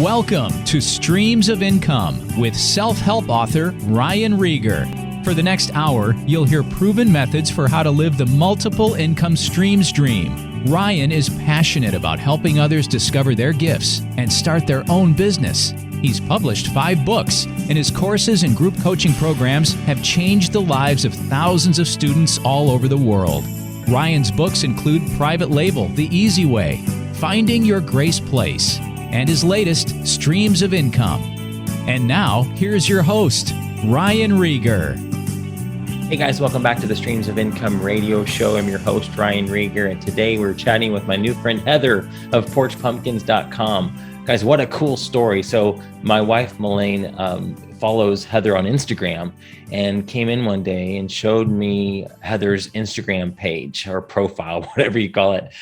Welcome to Streams of Income with self-help author Ryan Rieger. For the next hour, you'll hear proven methods for how to live the multiple income streams dream. Ryan is passionate about helping others discover their gifts and start their own business. He's published 5 books, and his courses and group coaching programs have changed the lives of thousands of students all over the world. Ryan's books include Private Label, The Easy Way, Finding Your Grace Place, and his latest, Streams of Income. And now, here's your host, Ryan Rieger. Hey guys, welcome back to the Streams of Income radio show. I'm your host, Ryan Rieger, and today we're chatting with my new friend, Heather of porchpumpkins.com. Guys, what a cool story. So my wife, Melaine, follows Heather on Instagram and came in one day and showed me Heather's Instagram page or profile, whatever you call it.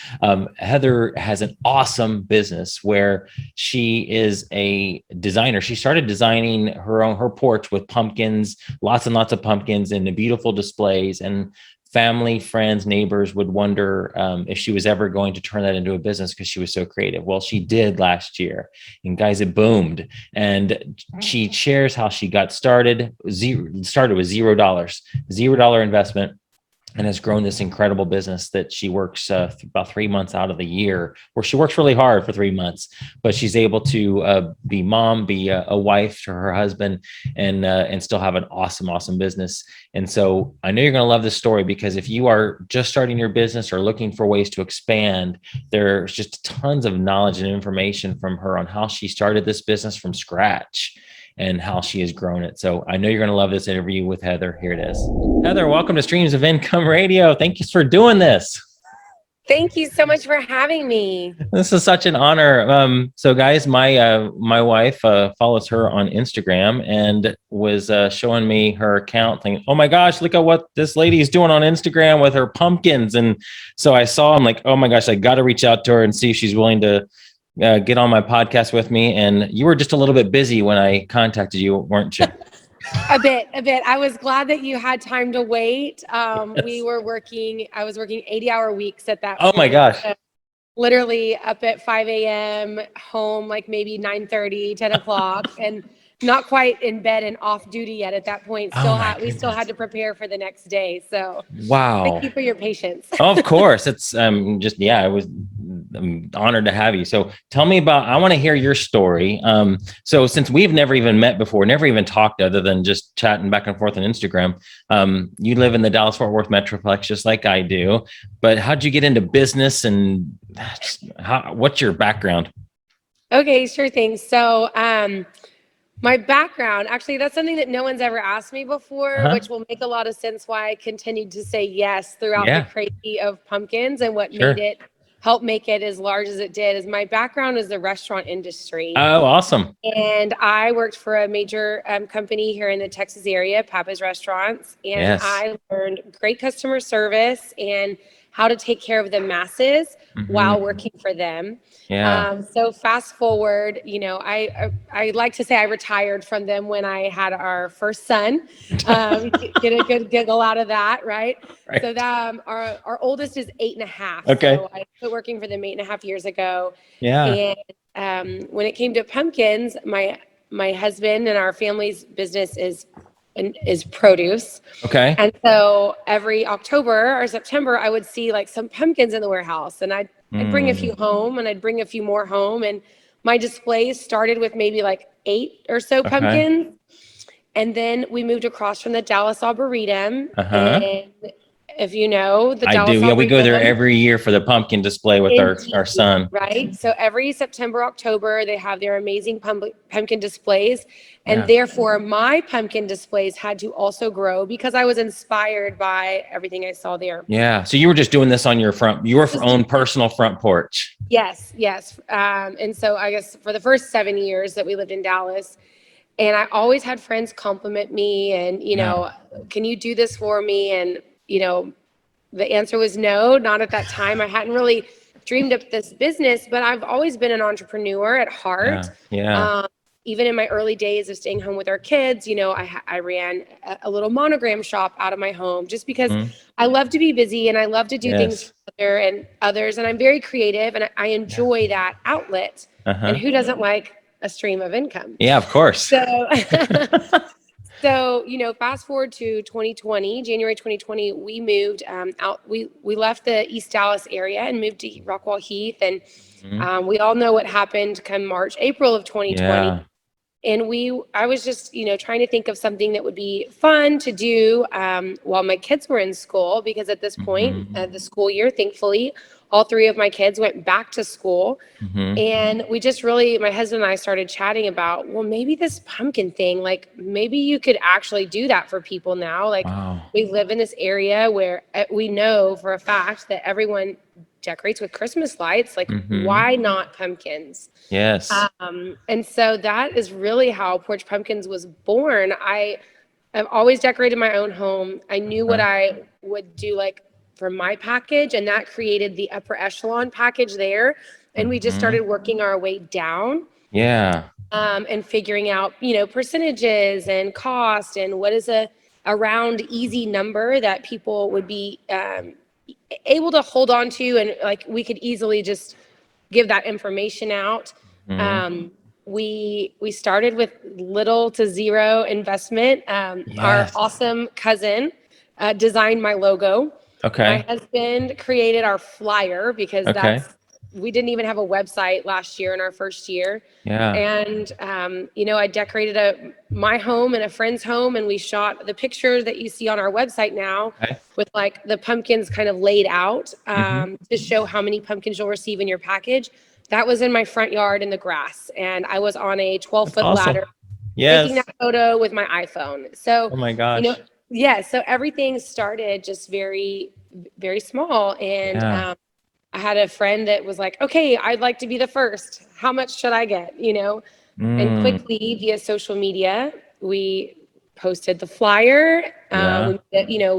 Heather has an awesome business where she is a designer. She started designing her porch with pumpkins, lots and lots of pumpkins and the beautiful displays, and family, friends, neighbors would wonder if she was ever going to turn that into a business because she was so creative. Well, she did last year, and guys, it boomed. And she shares how she got started. Started with $0 investment, and has grown this incredible business that she works about 3 months out of the year, where she works really hard for 3 months, but she's able to be mom, be a wife to her husband, and still have an awesome business. And so I know you're going to love this story, because if you are just starting your business or looking for ways to expand, there's just tons of knowledge and information from her on how she started this business from scratch and how she has grown it. So I know you're going to love this interview with Heather. Here it is. Heather, welcome to Streams of Income Radio. Thank you for doing this. Thank you so much for having me. This is such an honor. So guys, my wife follows her on Instagram and was showing me her account, thinking, oh my gosh, look at what this lady is doing on Instagram with her pumpkins. And so I saw, I'm like, oh my gosh, I got to reach out to her and see if she's willing to get on my podcast with me. And you were just a little bit busy when I contacted you, weren't you? A bit. I was glad that you had time to wait. Yes. I was working 80-hour weeks at that point. Oh my gosh. So literally up at 5 a.m., home like maybe 9:30, 10 o'clock, and not quite in bed and off duty yet at that point. We still had to prepare for the next day. So wow. Thank you for your patience. Of course. It's I'm honored to have you. So tell me I want to hear your story. So since we've never even met before, never even talked other than just chatting back and forth on Instagram, you live in the Dallas-Fort Worth Metroplex just like I do, but how'd you get into business, and what's your background? Okay, sure thing. So, my background, actually, that's something that no one's ever asked me before, which will make a lot of sense why I continued to say yes throughout the crazy of pumpkins, and what helped make it as large as it did. Is my background is the restaurant industry. Oh, awesome. And I worked for a major company here in the Texas area, Papa's Restaurants, and I learned great customer service and how to take care of the masses while working for them. Yeah. So fast forward, I like to say I retired from them when I had our first son. Get a good giggle out of that, right? So that our oldest is 8.5. Okay. So I quit working for them 8.5 years ago. Yeah. And when it came to pumpkins, my husband and our family's business is produce. Okay. And so every October or September, I would see like some pumpkins in the warehouse, and I'd bring a few home, and I'd bring a few more home. And my displays started with maybe like 8 or so pumpkins. And then we moved across from the Dallas Arboretum. And if you know, the Dallas Arboretum. Yeah, we go there every year for the pumpkin display with our son. Right. So every September, October, they have their amazing pumpkin displays. And therefore, my pumpkin displays had to also grow because I was inspired by everything I saw there. Yeah. So you were just doing this on your own personal front porch. Yes. And so I guess for the first 7 years that we lived in Dallas, and I always had friends compliment me and, can you do this for me? And, the answer was no, not at that time. I hadn't really dreamed up this business, but I've always been an entrepreneur at heart. Yeah. Even in my early days of staying home with our kids, I ran a little monogram shop out of my home just because I love to be busy and I love to do things for others. And I'm very creative and I enjoy that outlet. And who doesn't like a stream of income. Yeah, of course. So, so, fast forward to 2020, January 2020, we moved out. We left the East Dallas area and moved to Rockwall Heath. And we all know what happened come March, April of 2020. Yeah. And I was just, trying to think of something that would be fun to do while my kids were in school, because at this point, the school year, thankfully, all three of my kids went back to school. And we just really, my husband and I started chatting about, well, maybe this pumpkin thing, like maybe you could actually do that for people now. Like we live in this area where we know for a fact that everyone decorates with Christmas lights. Like why not pumpkins? Yes. And so that is really how Porch Pumpkins was born. I've always decorated my own home. I knew what I would do like for my package, and that created the upper echelon package there. And we just started working our way down. Yeah. And figuring out, percentages and cost and what is a round easy number that people would be able to hold on to, and like we could easily just give that information out. We started with little to zero investment. Our awesome cousin designed my logo. Okay. My husband created our flyer, because we didn't even have a website last year in our first year. Yeah. And, I decorated my home and a friend's home, and we shot the pictures that you see on our website now with like the pumpkins kind of laid out to show how many pumpkins you'll receive in your package. That was in my front yard in the grass. And I was on a 12-foot ladder taking that photo with my iPhone. So, oh my gosh. So everything started just very, very small. And I had a friend that was like, okay, I'd like to be the first. How much should I get? And quickly via social media, we posted the flyer. We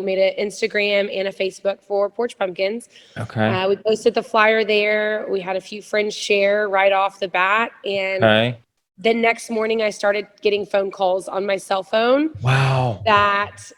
made an Instagram and a Facebook for Porch Pumpkins. Okay. We posted the flyer there. We had a few friends share right off the bat. And the next morning I started getting phone calls on my cell phone. Wow. That,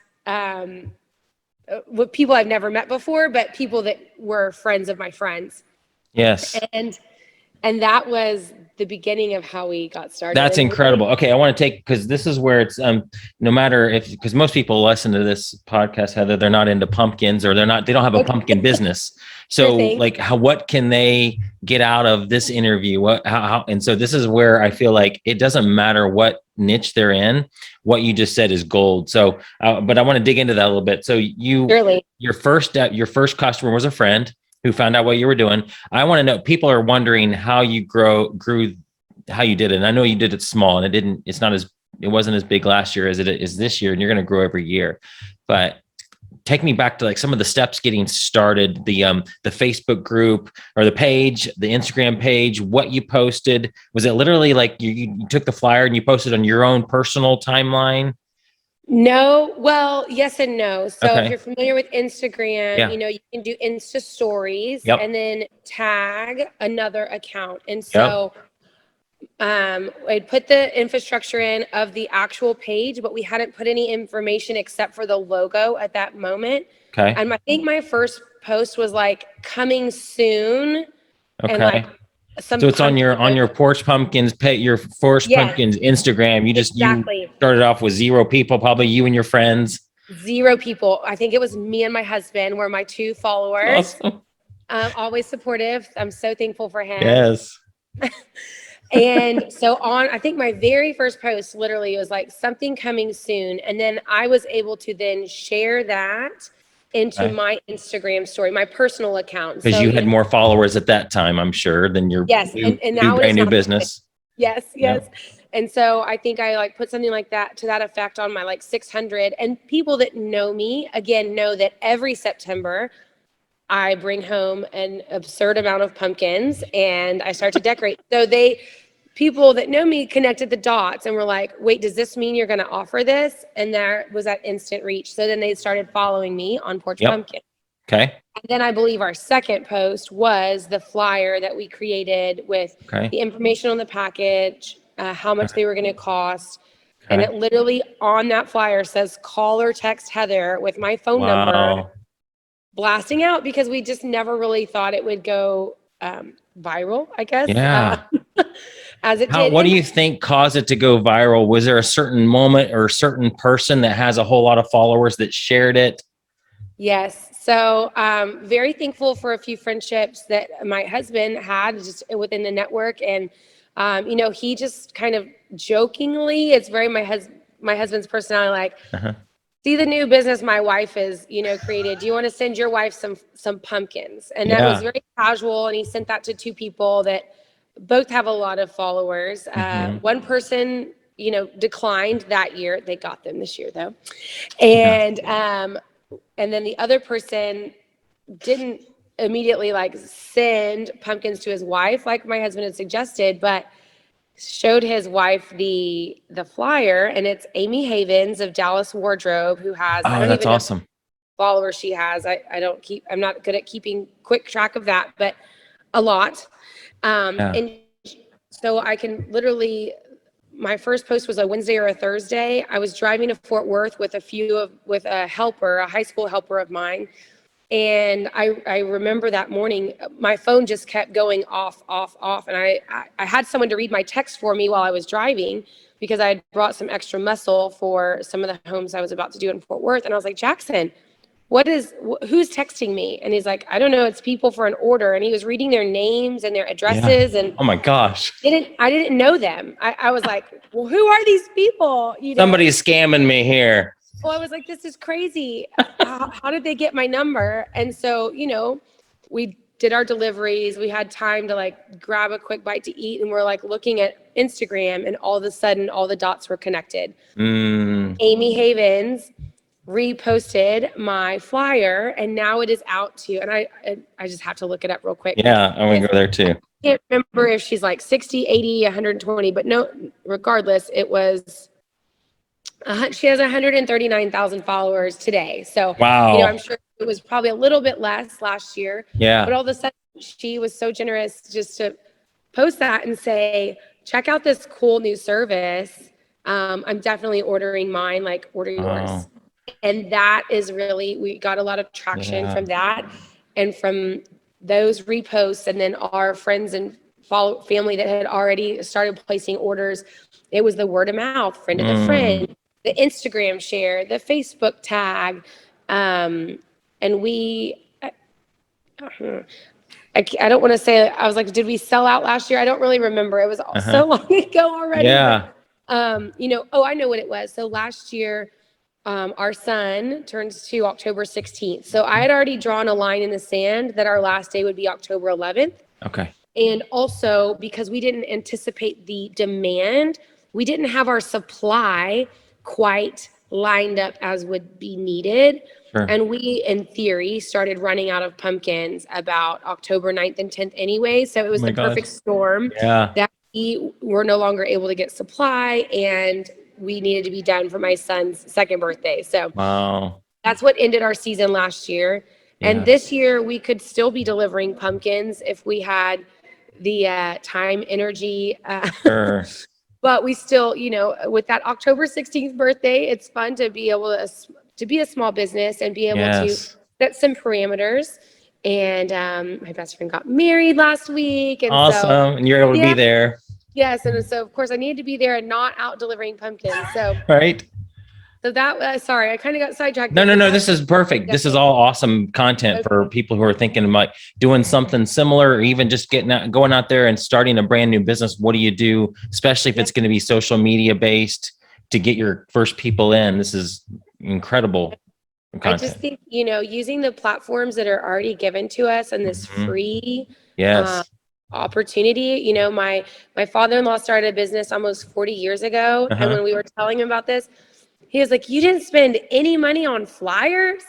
with people I've never met before, but people that were friends of my friends. Yes. And that was the beginning of how we got started. That's incredible. Okay. I want to take, because this is where it's, no matter if, because most people listen to this podcast, Heather, they're not into pumpkins, or they don't have a pumpkin business. So like what can they get out of this interview? And so this is where I feel like it doesn't matter what niche they're in, what you just said is gold. So, but I want to dig into that a little bit. So your first customer was a friend who found out what you were doing. I want to know, people are wondering how you grew, how you did it. And I know you did it small, and it wasn't as big last year as it is this year, and you're going to grow every year. But take me back to like some of the steps getting started, the Facebook group or the page, the Instagram page, what you posted. Was it literally like you took the flyer and you posted on your own personal timeline? No, well, yes and no. So if you're familiar with Instagram, you can do Insta stories and then tag another account. And so I'd put the infrastructure in of the actual page, but we hadn't put any information except for the logo at that moment. Okay. And I think my first post was like coming soon. Okay. And like so it's on your Porch Pumpkins page, your Porch Pumpkins Instagram. You started off with 0 people, probably you and your friends. 0 people. I think it was me and my husband were my 2 followers. Awesome. Always supportive. I'm so thankful for him. Yes. And so I think my very first post literally was like something coming soon. And then I was able to then share that into my Instagram story, my personal account. Because you had more followers at that time, I'm sure, than your and now brand new business. Yes. Yep. And so I think I like put something like that to that effect on my like 600. And people that know me, again, know that every September I bring home an absurd amount of pumpkins and I start to decorate. So people that know me connected the dots and were like, wait, does this mean you're going to offer this? And there was that instant reach. So then they started following me on Porch Pumpkin. Okay. And then I believe our second post was the flyer that we created with the information on the package, how much they were going to cost. And it literally on that flyer says, call or text Heather with my phone number, blasting out, because we just never really thought it would go viral, I guess. Yeah. as it did. What do you think caused it to go viral? Was there a certain moment or a certain person that has a whole lot of followers that shared it? Yes. So very thankful for a few friendships that my husband had just within the network. And, he just kind of jokingly, it's very my husband's personality, like, see the new business my wife is, created. Do you want to send your wife some pumpkins? And that was very casual. And he sent that to two people that both have a lot of followers. One person, declined that year. They got them this year though. And then the other person didn't immediately like send pumpkins to his wife like my husband had suggested, but showed his wife the flyer, and it's Amy Havens of Dallas Wardrobe, who has I don't that's even know awesome. how many followers she has. I'm not good at keeping quick track of that, but a lot. And so I can literally, my first post was a Wednesday or a Thursday. I was driving to Fort Worth with a helper, a high school helper of mine. And I remember that morning, my phone just kept going off. And I had someone to read my text for me while I was driving, because I had brought some extra muscle for some of the homes I was about to do in Fort Worth. And I was like, Jackson, who's texting me? And he's like, I don't know, it's people for an order. And he was reading their names and their addresses. And oh my gosh, I didn't know them. I was like, well, who are these people? Somebody's scamming me here. Well, I was like, this is crazy. How did they get my number? And so, we did our deliveries. We had time to like grab a quick bite to eat. And we're like looking at Instagram, and all of a sudden all the dots were connected. Amy Havens reposted my flyer, and now it is out to, and I just have to look it up real quick. Yeah, I'm going to go there too. I can't remember if she's like 60, 80, 120, but no, regardless, it was, she has 139,000 followers today. So, wow. I'm sure it was probably a little bit less last year. Yeah. But all of a sudden, she was so generous just to post that and say, check out this cool new service. I'm definitely ordering mine, like order yours. And that is really, we got a lot of traction from that and from those reposts. And then our friends and family that had already started placing orders, it was the word of mouth, friend of the friend, the Instagram share, the Facebook tag. And I don't want to say, I was like, did we sell out last year? I don't really remember. It was so long ago already. Yeah. But, I know what it was. So last year, our son turns 2 October 16th. So I had already drawn a line in the sand that our last day would be October 11th. Okay. And also because we didn't anticipate the demand, we didn't have our supply quite lined up as would be needed. Sure. And we, in theory, started running out of pumpkins about October 9th and 10th anyway. So it was the perfect storm that we were no longer able to get supply, and we needed to be done for my son's second birthday. So that's what ended our season last year. And this year we could still be delivering pumpkins if we had the time, energy. But we still, with that October 16th birthday, it's fun to be able to be a small business and be able to set some parameters. And my best friend got married last week. And and you're able to be there. Yes, and so of course I needed to be there and not out delivering pumpkins. So So that sorry, I kind of got sidetracked. No, this is perfect. This is all awesome content for people who are thinking about doing something similar, or even just going out there and starting a brand new business. What do you do, especially if it's going to be social media based, to get your first people in? This is incredible content. I just think, using the platforms that are already given to us and this free opportunity. My father-in-law started a business almost 40 years ago. And when we were telling him about this, he was like, you didn't spend any money on flyers.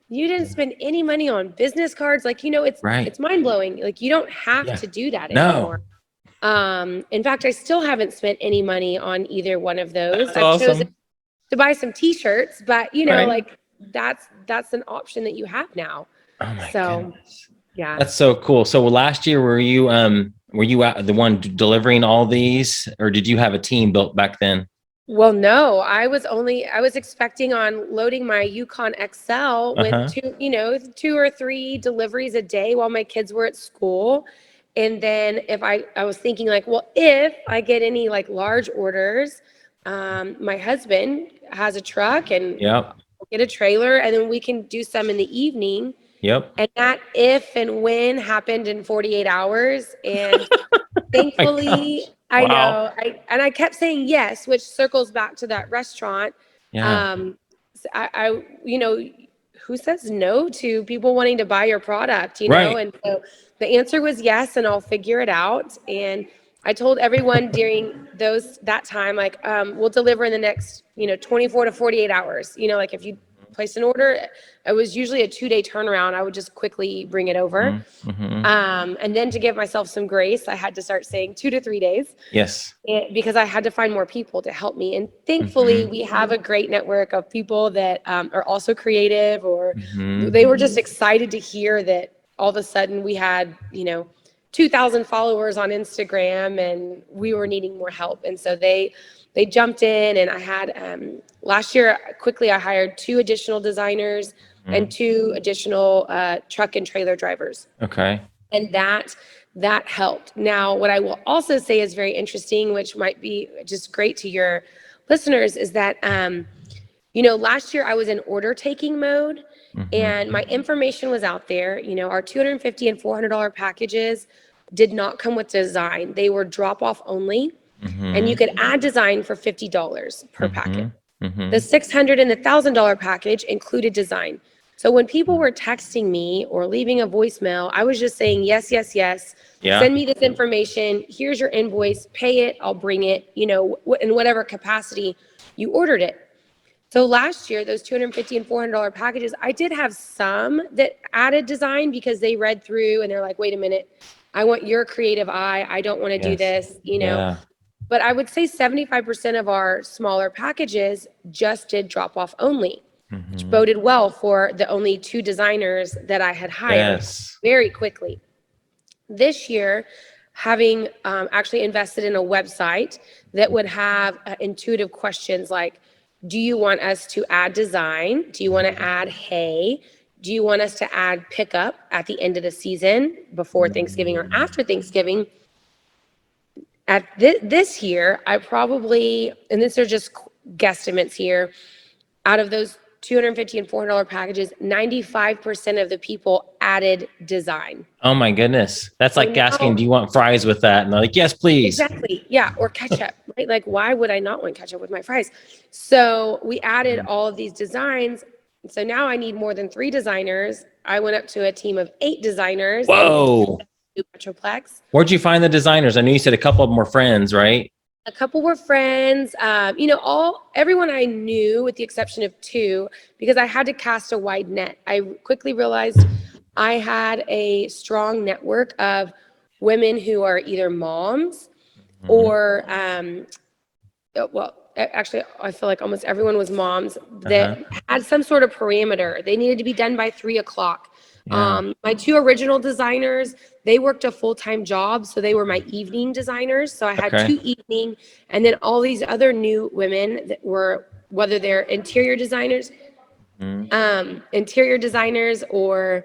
You didn't spend any money on business cards. Like, it's mind blowing. Like, you don't have to do that anymore. In fact, I still haven't spent any money on either one of those. I've chosen to buy some t-shirts, but like that's an option that you have now. Oh my goodness. Yeah. That's so cool. So last year, were you out the one delivering all these, or did you have a team built back then? Well, no, I was expecting on loading my Yukon XL with 2 or 3 deliveries a day while my kids were at school. And then if I was thinking like, well, if I get any like large orders, my husband has a truck and Yep. get a trailer, and then we can do some in the evening. Yep. And that if and when happened in 48 hours. And thankfully, gosh. I Wow. know, I kept saying yes, which circles back to that restaurant. Yeah. So who says no to people wanting to buy your product, Right. And so the answer was yes, and I'll figure it out. And I told everyone during that time, like, we'll deliver in the next, 24 to 48 hours. Like if you place an order, it was usually a 2-day turnaround. I would just quickly bring it over. Mm-hmm. And then to give myself some grace, I had to start saying 2 to 3 days. Yes. Because I had to find more people to help me. And thankfully, we have a great network of people that are also creative, or they were just excited to hear that all of a sudden we had, 2,000 followers on Instagram and we were needing more help. And so they jumped in, and I had, last year, quickly, I hired 2 additional designers and 2 additional truck and trailer drivers. Okay. And that helped. Now, what I will also say is very interesting, which might be just great to your listeners, is that, last year I was in order taking mode, and my information was out there. Our $250 and $400 packages did not come with design. They were drop off only, and you could add design for $50 per packet. The $600 and the $1,000 package included design. So when people were texting me or leaving a voicemail, I was just saying, yes, yes, yes. Yeah. Send me this information. Here's your invoice. Pay it. I'll bring it, in whatever capacity you ordered it. So last year, those $250 and $400 packages, I did have some that added design because they read through and they're like, wait a minute, I want your creative eye. I don't want to do this, Yeah. But I would say 75% of our smaller packages just did drop off only, which boded well for the only 2 designers that I had hired very quickly. This year, having actually invested in a website that would have intuitive questions like, do you want us to add design? Do you want to add hay? Do you want us to add pickup at the end of the season, before Thanksgiving or after Thanksgiving? At this year, I probably, and these are just guesstimates here, out of those $250 and $400 packages, 95% of the people added design. Oh my goodness. That's So like now, asking, do you want fries with that? And they're like, yes, please. exactly. Yeah. Or ketchup, right? Like, why would I not want ketchup with my fries? So we added all of these designs. So now I need more than 3 designers. I went up to a team of 8 designers. Whoa. Metroplex. Where'd you find the designers? I know you said a couple of them were friends, right? A couple were friends, everyone I knew with the exception of 2, because I had to cast a wide net. I quickly realized I had a strong network of women who are either moms or, actually, I feel like almost everyone was moms that had some sort of parameter. They needed to be done by 3:00. Yeah. My 2 original designers, they worked a full-time job, so they were my evening designers. So I had 2 evening, and then all these other new women that were, whether they're interior designers or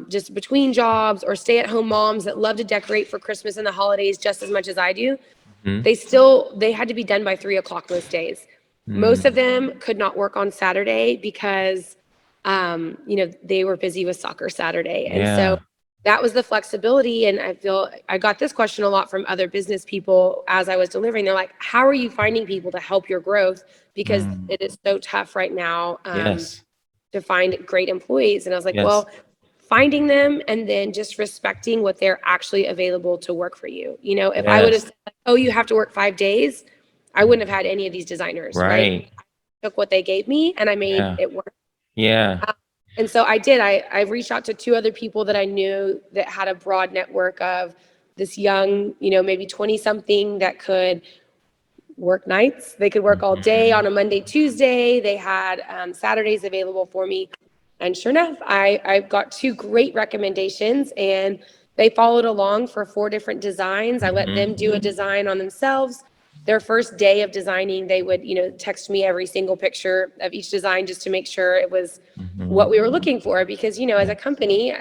just between jobs, or stay-at-home moms that love to decorate for Christmas and the holidays just as much as I do. They had to be done by 3:00 most days. Most of them could not work on Saturday because they were busy with soccer Saturday. And so that was the flexibility. And I feel I got this question a lot from other business people as I was delivering. They're like, how are you finding people to help your growth? Because it is so tough right now to find great employees. And I was like, well, finding them and then just respecting what they're actually available to work for you. If I would have said, oh, you have to work 5 days, I wouldn't have had any of these designers. Right? I took what they gave me and I made it work. Yeah. And so I did. I reached out to 2 other people that I knew that had a broad network of this young, maybe 20-something that could work nights. They could work all day on a Monday, Tuesday. They had Saturdays available for me. And sure enough, I got 2 great recommendations, and they followed along for 4 different designs. I let them do a design on themselves. Their first day of designing, they would, text me every single picture of each design just to make sure it was what we were looking for. Because, as a company,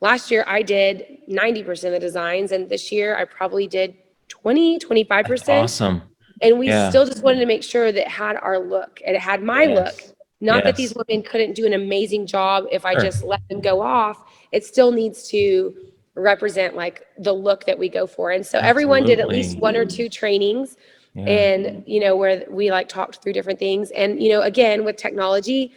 last year I did 90% of the designs, and this year I probably did 25%. Awesome. And we Yeah. still just wanted to make sure that it had our look and it had my look. Yes. Not that these Yes. women couldn't do an amazing job if I Sure. just let them go off. It still needs to represent like the look that we go for. And so everyone did at least Absolutely. 1 or 2 trainings, Yeah. and, you know, where we like talked through different things. And, you know, again, with technology,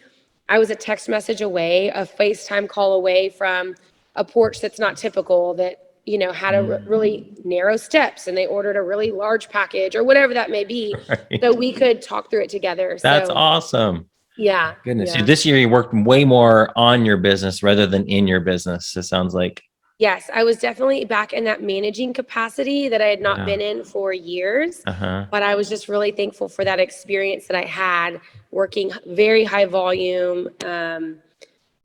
I was a text message away, a FaceTime call away from a porch that's not typical, that, you know, had a really narrow steps, and they ordered a really large package or whatever that may be. Right. So we could talk through it together. That's So awesome. yeah. Goodness. Yeah. This year you worked way more on your business rather than in your business, it sounds like. Yes, I was definitely back in that managing capacity that I had not Yeah. been in for years. Uh-huh. But I was just really thankful for that experience that I had working very high volume,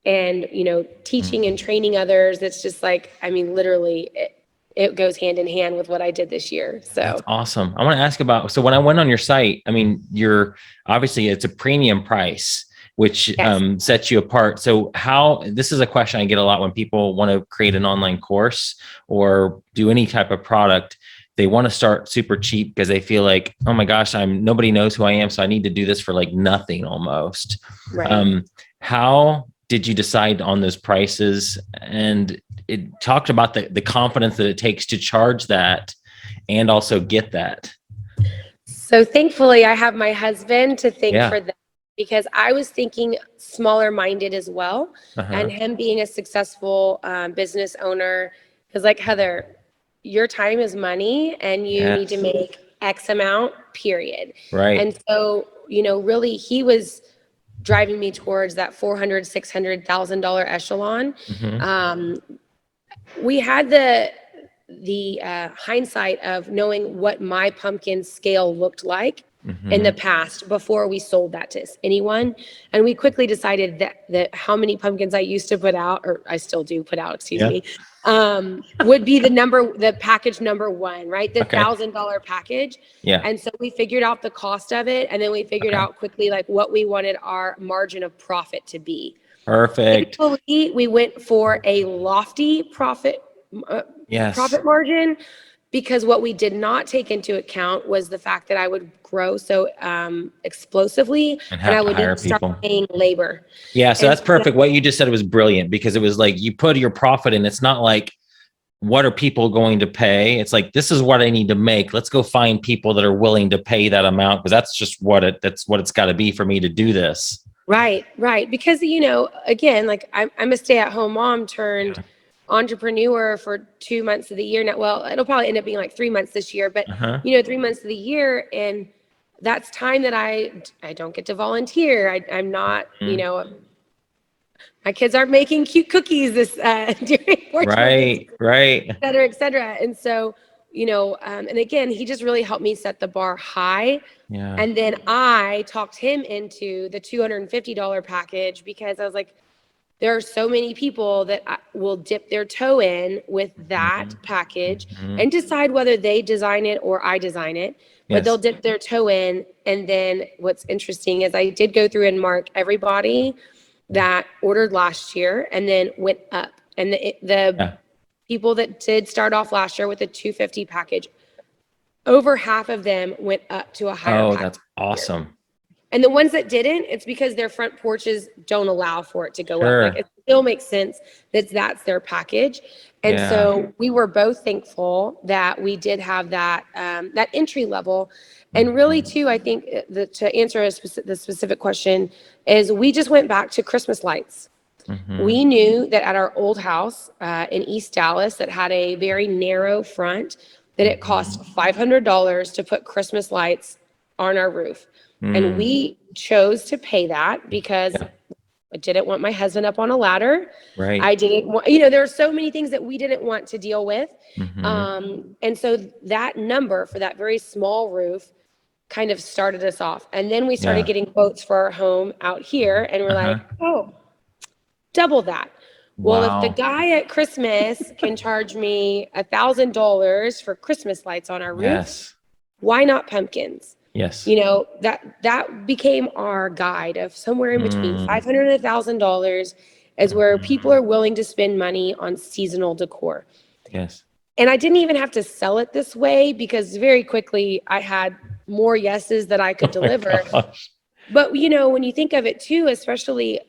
and, you know, teaching and training others. It's just like, I mean, literally it goes hand in hand with what I did this year. So That's awesome. I want to ask about, so when I went on your site, I mean, you're obviously, it's a premium price, which yes. sets you apart. So this is a question I get a lot when people want to create an online course or do any type of product. They want to start super cheap because they feel like, oh my gosh, nobody knows who I am, so I need to do this for like nothing almost. Right. How did you decide on those prices? And it talked about the confidence that it takes to charge that and also get that. So thankfully I have my husband to thank Yeah. for that, because I was thinking smaller minded as well. Uh-huh. And him being a successful business owner is like, Heather, your time is money and you need to Yes. make X amount, period. Right. And so, you know, really he was driving me towards that $400,000-$600,000 echelon. Mhm. We had the hindsight of knowing what my pumpkin scale looked like in the Mhm. past before we sold that to anyone. And we quickly decided that how many pumpkins I used to put out, or I still do put out, excuse Yeah. me, would be the package number 1, right? The Okay. $1,000 package. Yeah. And so we figured out the cost of it. And then we figured Okay. out quickly, like, what we wanted our margin of profit to be. Perfect. Thankfully, we went for a lofty profit Yes. margin, because what we did not take into account was the fact that I would grow so explosively, And and have I to would need hire to start people. paying labor. Yeah. So And that's perfect. What you just said was brilliant, because it was like you put your profit in. It's not like, what are people going to pay? It's like, this is what I need to make. Let's go find people that are willing to pay that amount, because that's just that's what it's got to be for me to do this. Right. Because, you know, again, like I'm a stay-at-home mom turned entrepreneur for 2 months of the year now. Well, it'll probably end up being like 3 months this year, but Uh-huh. you know, 3 months of the year, and that's time that I don't get to volunteer. I'm not, you know, my kids aren't making cute cookies this during Porch Pumpkins, Right. et cetera, et cetera. And so, you know, and again, he just really helped me set the bar high. Yeah. And then I talked him into the $250 package, because I was like, there are so many people that will dip their toe in with that package and decide whether they design it or I design it. But Yes. they'll dip their toe in. And then what's interesting is I did go through and mark everybody that ordered last year and then went up. And the people that did start off last year with a 250 package, over half of them went up to a higher package. That's awesome. And the ones that didn't, it's because their front porches don't allow for it to go up. Like, it still makes sense that that's their package. And so we were both thankful that we did have that that entry level. And really, too, I think to answer the specific question is, we just went back to Christmas lights. We knew that at our old house in East Dallas that had a very narrow front, that it cost $500 to put Christmas lights on our roof. And we chose to pay that because I didn't want my husband up on a ladder. Right. I didn't want, you know, there are so many things that we didn't want to deal with. And so that number for that very small roof kind of started us off. And then we started getting quotes for our home out here, and we're like, oh, double that. Well, if the guy at Christmas can charge me $1,000 for Christmas lights on our roof, why not pumpkins? Yes. You know, that became our guide of somewhere in between $500 and $1,000. is where people are willing to spend money on seasonal decor. Yes. And I didn't even have to sell it this way because very quickly I had more yeses that I could deliver. Gosh. But, when you think of it too, especially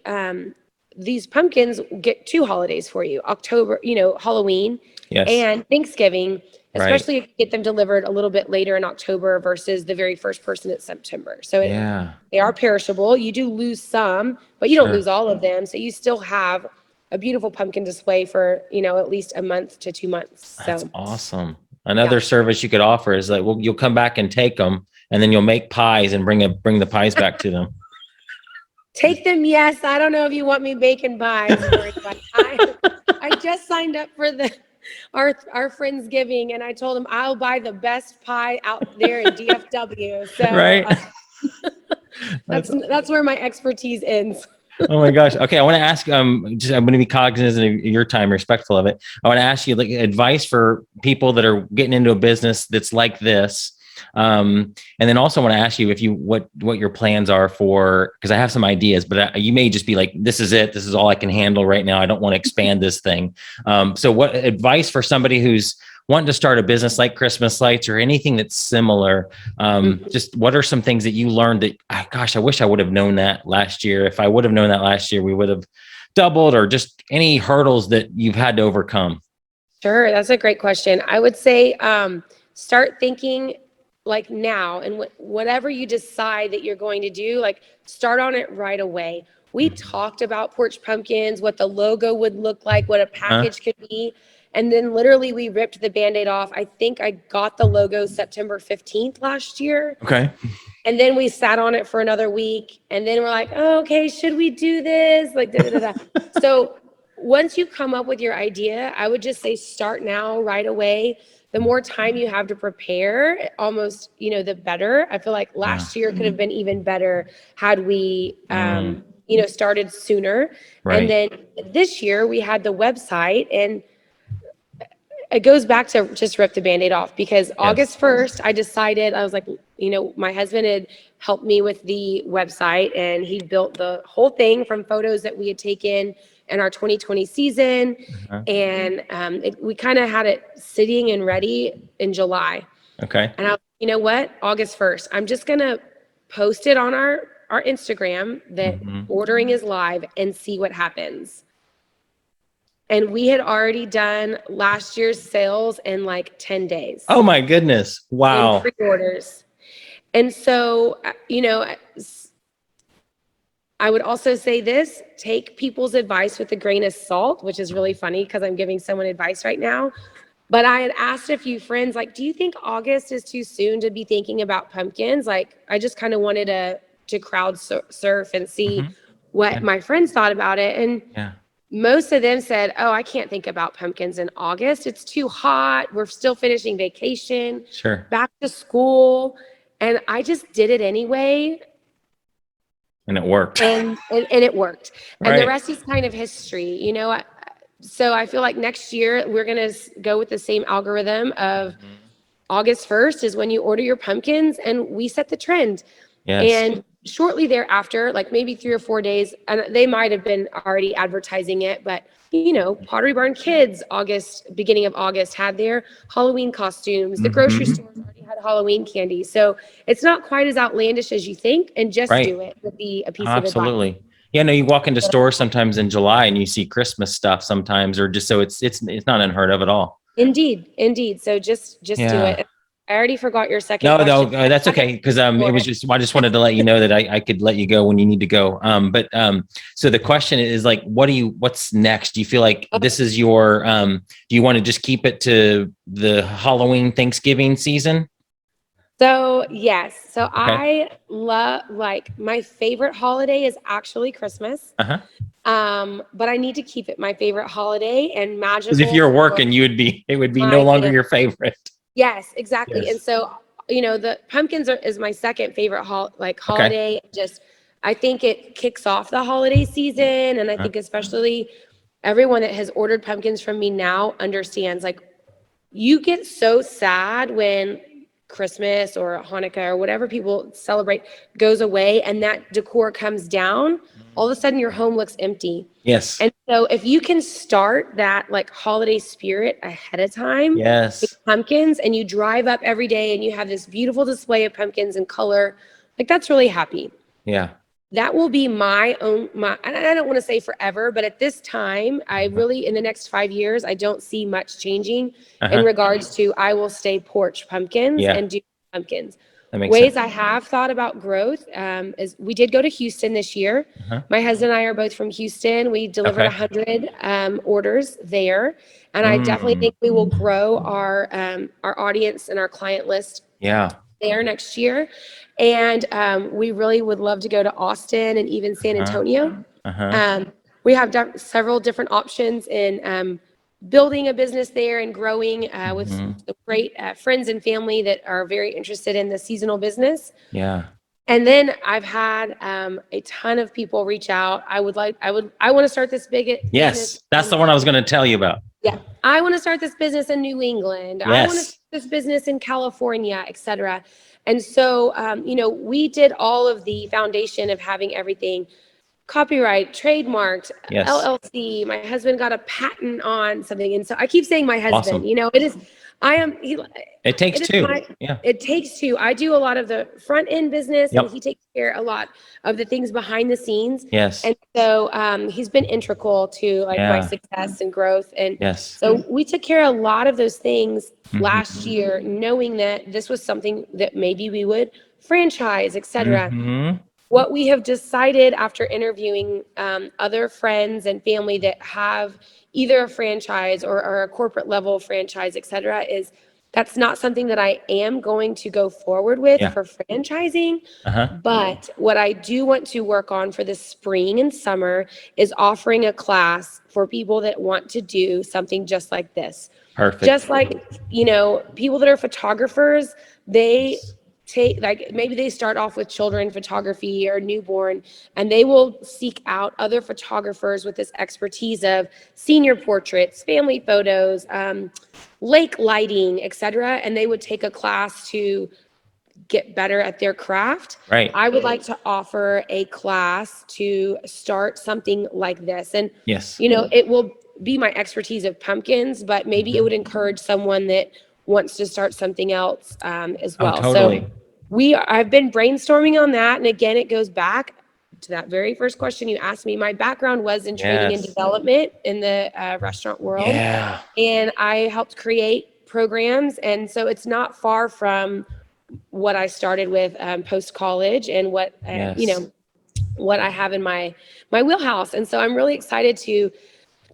these pumpkins get 2 holidays for you, October, Halloween Yes. and Thanksgiving, Right. especially if you get them delivered a little bit later in October versus the very first person in September. So they are perishable. You do lose some, but you don't lose all of them. So you still have a beautiful pumpkin display for, at least a month to 2 months. That's So awesome. Another service you could offer is like, well, you'll come back and take them, and then you'll make pies and bring the pies back to them. Take them, yes. I don't know if you want me baking pies. I just signed up for our Friendsgiving, and I told him I'll buy the best pie out there in DFW. So Right. that's where my expertise ends. Oh my gosh. Okay. I want to ask, I'm going to be cognizant of your time, respectful of it. I want to ask you like advice for people that are getting into a business that's like this. And then also want to ask you what your plans are for, because I have some ideas, but you may just be like, this is it. This is all I can handle right now. I don't want to expand this thing. So what advice for somebody who's wanting to start a business like Christmas lights or anything that's similar? Just what are some things that you learned that, gosh, I wish I would have known that last year. If I would have known that last year, we would have doubled, or just any hurdles that you've had to overcome? Sure. That's a great question. I would say, start thinking like now, and whatever you decide that you're going to do, like start on it right away. We talked about Porch Pumpkins, what the logo would look like, what a package could be. And then literally we ripped the Band-Aid off. I think I got the logo September 15th last year. Okay. And then we sat on it for another week. And then we're like, oh, okay, should we do this? Like, da, da, da, da. So once you come up with your idea, I would just say start now, right away. The more time you have to prepare, almost, the better. I feel like last year could have been even better had we, started sooner. Right. And then this year we had the website, and it goes back to just rip the Band-Aid off, because August 1st, I decided, I was like, my husband had helped me with the website, and he built the whole thing from photos that we had taken in our 2020 season. And we kind of had it sitting and ready in July. Okay. And I was, you know what, August 1st, I'm just going to post it on our Instagram that ordering is live and see what happens. And we had already done last year's sales in like 10 days. Oh my goodness. Wow. In pre-orders. And so, I would also say this, take people's advice with a grain of salt, which is really funny because I'm giving someone advice right now. But I had asked a few friends, like, do you think August is too soon to be thinking about pumpkins? Like, I just kind of wanted to crowd surf and see what my friends thought about it. And most of them said, oh, I can't think about pumpkins in August. It's too hot. We're still finishing vacation. Sure. Back to school. And I just did it anyway. And it worked. And it worked. Right. And the rest is kind of history, So I feel like next year we're going to go with the same algorithm of August 1st is when you order your pumpkins, and we set the trend. Yes. And shortly thereafter, like maybe 3 or 4 days, and they might have been already advertising it, but Pottery Barn Kids, beginning of August, had their Halloween costumes. The grocery stores already had Halloween candy. So it's not quite as outlandish as you think, and just do it would be a piece of advice. Absolutely. Yeah, no, you walk into stores sometimes in July and you see Christmas stuff sometimes, or just so it's not unheard of at all. Indeed. So just do it. I already forgot your second question. No, that's okay. Because it was just, I just wanted to let you know that I could let you go when you need to go. So the question is like, what's next? Do you feel like this is your, do you want to just keep it to the Halloween Thanksgiving season? So yes. So I love, like, my favorite holiday is actually Christmas. But I need to keep it my favorite holiday, and magical. Because if you're working, it would be no longer your favorite. Yes, exactly. Yes. And so, the pumpkins is my second favorite holiday. Just, I think it kicks off the holiday season. And I think especially everyone that has ordered pumpkins from me now understands, like, you get so sad when Christmas or Hanukkah or whatever people celebrate goes away and that decor comes down, all of a sudden your home looks empty. Yes. And so if you can start that like holiday spirit ahead of time with Yes. pumpkins, and you drive up every day and you have this beautiful display of pumpkins and color, like that's really happy. Yeah. That will be my own, and I don't want to say forever, but at this time, I really, in the next 5 years, I don't see much changing in regards to, I will stay porch pumpkins and do pumpkins. That makes Ways sense. I have thought about growth is we did go to Houston this year. My husband and I are both from Houston. We delivered 100 orders there. And I definitely think we will grow our audience and our client list there next year. And we really would love to go to Austin and even San Antonio. We have several different options in building a business there and growing with some great friends and family that are very interested in the seasonal business. Yeah. And then I've had a ton of people reach out. I want to start this big business. That's the one I was going to tell you about. Yeah. I want to start this business in New England. I want to start this business in California, et cetera. And so, we did all of the foundation of having everything copyright, trademarked, LLC. My husband got a patent on something. And so I keep saying my husband, it takes two. It takes two. I do a lot of the front end business and he takes care a lot of the things behind the scenes. Yes. And so he's been integral to my success and growth. And so we took care of a lot of those things last year, knowing that this was something that maybe we would franchise, et cetera. What we have decided after interviewing other friends and family that have either a franchise or a corporate level franchise, et cetera, is that's not something that I am going to go forward with for franchising. But what I do want to work on for the spring and summer is offering a class for people that want to do something just like this. Perfect. Just like, people that are photographers, they maybe they start off with children photography or newborn, and they will seek out other photographers with this expertise of senior portraits, family photos, lake lighting, et cetera. And they would take a class to get better at their craft. Right. I would like to offer a class to start something like this. And, it will be my expertise of pumpkins, but maybe it would encourage someone that wants to start something else as well. Totally. So I've been brainstorming on that. And again, it goes back to that very first question you asked me. My background was in training and development in the restaurant world. Yeah. And I helped create programs. And so it's not far from what I started with post-college and what, what I have in my wheelhouse. And so I'm really excited to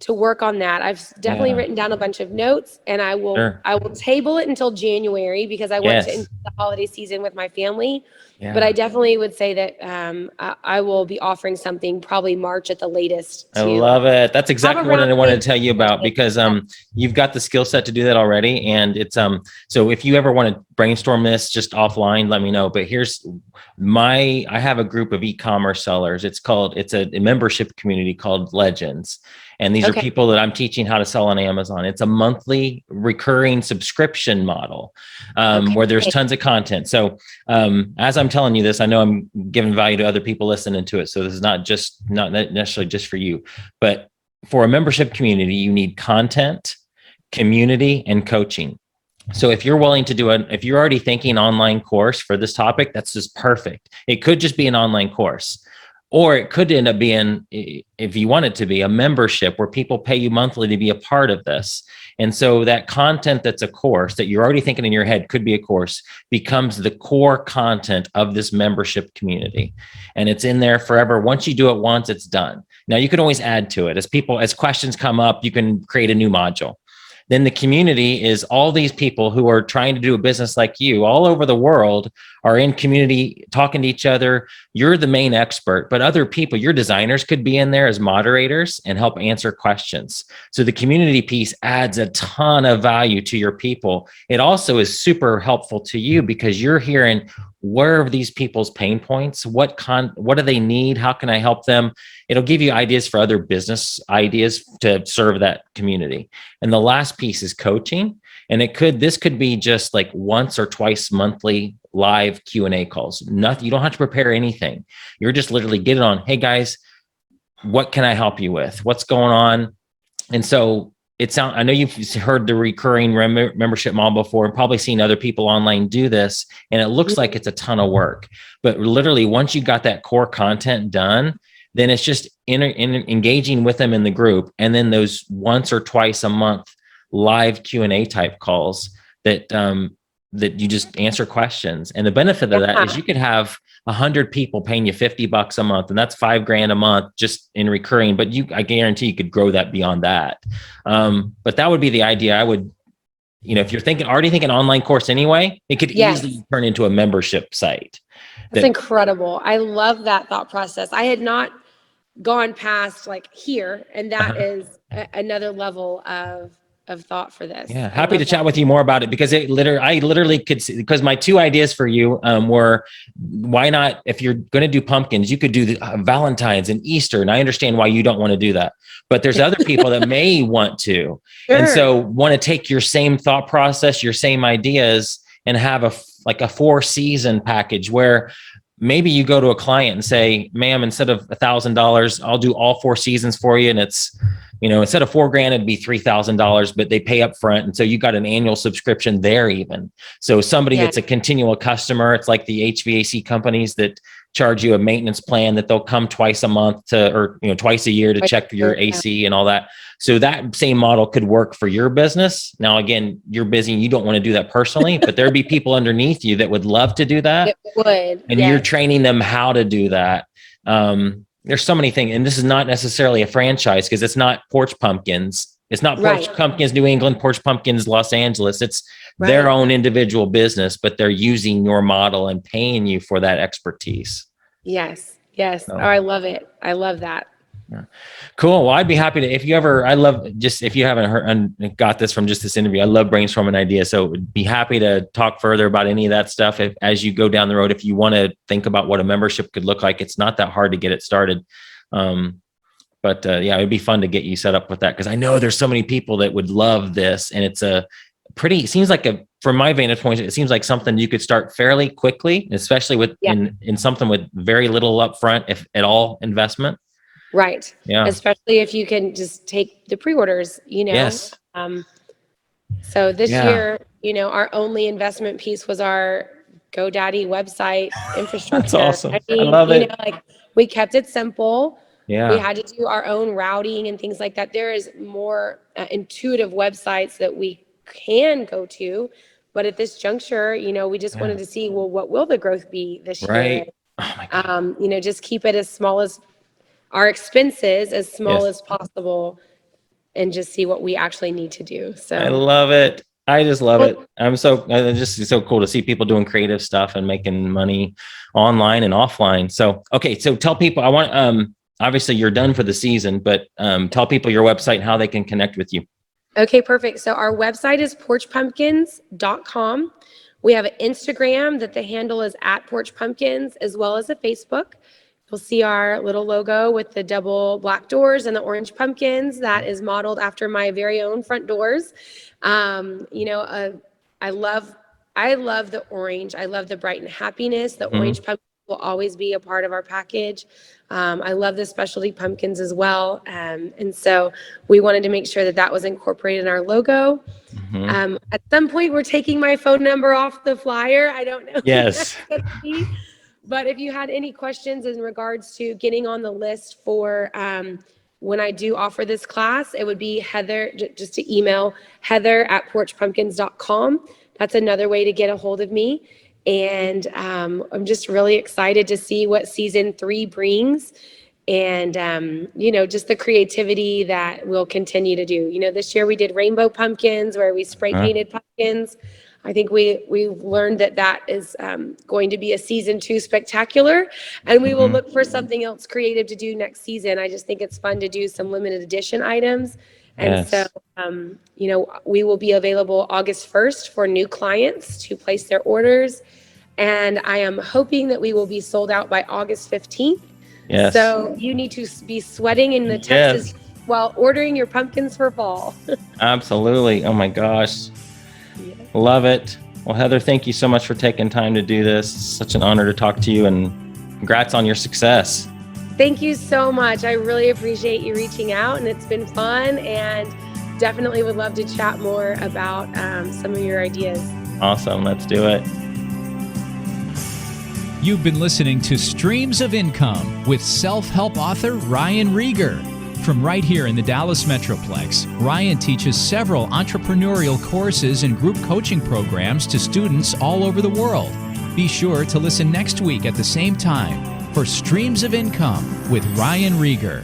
work on that. I've definitely written down a bunch of notes, and I will table it until January because I want to end the holiday season with my family. But I definitely would say that I will be offering something probably March at the latest. I love it. That's exactly what I wanted to tell you about, because you've got the skill set to do that already. And it's so if you ever want to brainstorm this just offline, let me know. But I have a group of e-commerce sellers. It's a membership community called Legends. And these are people that I'm teaching how to sell on Amazon. It's a monthly recurring subscription model where there's tons of content. So as I'm telling you this, I know I'm giving value to other people listening to it. So this is not necessarily just for you, but for a membership community, you need content, community, and coaching. So if you're willing to if you're already thinking online course for this topic, that's just perfect. It could just be an online course. Or it could end up being, if you want it to be, a membership where people pay you monthly to be a part of this. And so that content that's a course that you're already thinking in your head could be a course becomes the core content of this membership community. And it's in there forever. Once you do it once, it's done. Now you can always add to it. As questions come up, you can create a new module. Then the community is all these people who are trying to do a business like you all over the world are in community talking to each other. You're the main expert, but other people, your designers could be in there as moderators and help answer questions. So the community piece adds a ton of value to your people. It also is super helpful to you because you're hearing where are these people's pain points? What do they need? How can I help them? It'll give you ideas for other business ideas to serve that community. And the last piece is coaching. And this could be just like once or twice monthly live Q&A calls. Nothing, you don't have to prepare anything. You're just literally get it on. Hey guys, what can I help you with? What's going on? And so I know you've heard the recurring membership model before and probably seen other people online do this, and it looks like it's a ton of work. But literally, once you got that core content done, then it's just engaging with them in the group, and then those once or twice a month live Q&A type calls that that you just answer questions. And the benefit of that is you could have 100 people paying you $50 a month, and that's $5,000 a month just in recurring. But I guarantee you could grow that beyond that. But that would be the idea. I would, if you're already thinking online course anyway, it could easily turn into a membership site. That's incredible. I love that thought process. I had not gone past like here, and that is another level of thought for this. Yeah, happy to chat with you more about it, because I literally could see, because my two ideas for you were, why not, if you're going to do pumpkins, you could do the Valentine's and Easter, and I understand why you don't want to do that, but there's other people that may want to, and so want to take your same thought process, your same ideas, and have a 4-season package where maybe you go to a client and say, ma'am, instead of $1,000, I'll do all 4 seasons for you. And it's, instead of $4,000, it'd be $3,000, but they pay up front. And so you got an annual subscription there even. So somebody that's a continual customer, it's like the HVAC companies that charge you a maintenance plan that they'll come twice a month or twice a year to check your AC and all that. So that same model could work for your business. Now, again, you're busy and you don't want to do that personally, but there'd be people underneath you that would love to do that. It would. And you're training them how to do that. There's so many things, and this is not necessarily a franchise, because it's not Porch Pumpkins. It's not Porch Pumpkins New England, Porch Pumpkins Los Angeles. It's their own individual business, but they're using your model and paying you for that expertise. Yes. So. Oh, I love it. I love that. Yeah. Cool. Well, I'd be happy to, if you haven't heard, got this from just this interview, I love brainstorming ideas. So would be happy to talk further about any of that stuff as you go down the road. If you want to think about what a membership could look like, it's not that hard to get it started. But it'd be fun to get you set up with that, because I know there's so many people that would love this, and it's seems like from my vantage point, it seems like something you could start fairly quickly, especially with in something with very little upfront, if at all, investment. Right. Yeah. Especially if you can just take the pre-orders, Yes. So this year, our only investment piece was our GoDaddy website infrastructure. That's awesome. I love it. We kept it simple. Yeah. We had to do our own routing and things like that. There is more intuitive websites that we can go to, but at this juncture, we just wanted to see, well, what will the growth be this year? Right. Oh my God. Just keep it as small as our expenses as small as possible, and just see what we actually need to do. So I love it. I just love it. It's so cool to see people doing creative stuff and making money online and offline. So, okay. So tell people, I want, obviously you're done for the season, but tell people your website and how they can connect with you. Okay, perfect. So our website is porchpumpkins.com. We have an Instagram that the handle is @porchpumpkins, as well as a Facebook. You'll see our little logo with the double black doors and the orange pumpkins. That is modeled after my very own front doors. I love the orange. I love the bright and happiness. The orange pumpkin will always be a part of our package. I love the specialty pumpkins as well. And so we wanted to make sure that was incorporated in our logo. At some point, we're taking my phone number off the flyer. I don't know. Yes. But if you had any questions in regards to getting on the list for when I do offer this class, it would be Heather, just to email heather@porchpumpkins.com. That's another way to get a hold of me. And I'm just really excited to see what season 3 brings, and just the creativity that we'll continue to do. This year we did rainbow pumpkins where we spray painted pumpkins. I think we've learned that is going to be a season 2 spectacular, and we will look for something else creative to do next season. I just think it's fun to do some limited edition items. And so, we will be available August 1st for new clients to place their orders. And I am hoping that we will be sold out by August 15th. Yes. So you need to be sweating in the Texas while ordering your pumpkins for fall. Absolutely. Oh my gosh. Love it. Well, Heather, thank you so much for taking time to do this. It's such an honor to talk to you, and congrats on your success. Thank you so much. I really appreciate you reaching out, and it's been fun, and definitely would love to chat more about some of your ideas. Awesome. Let's do it. You've been listening to Streams of Income with self-help author Ryan Rieger. From right here in the Dallas Metroplex, Ryan teaches several entrepreneurial courses and group coaching programs to students all over the world. Be sure to listen next week at the same time for Streams of Income with Ryan Rieger.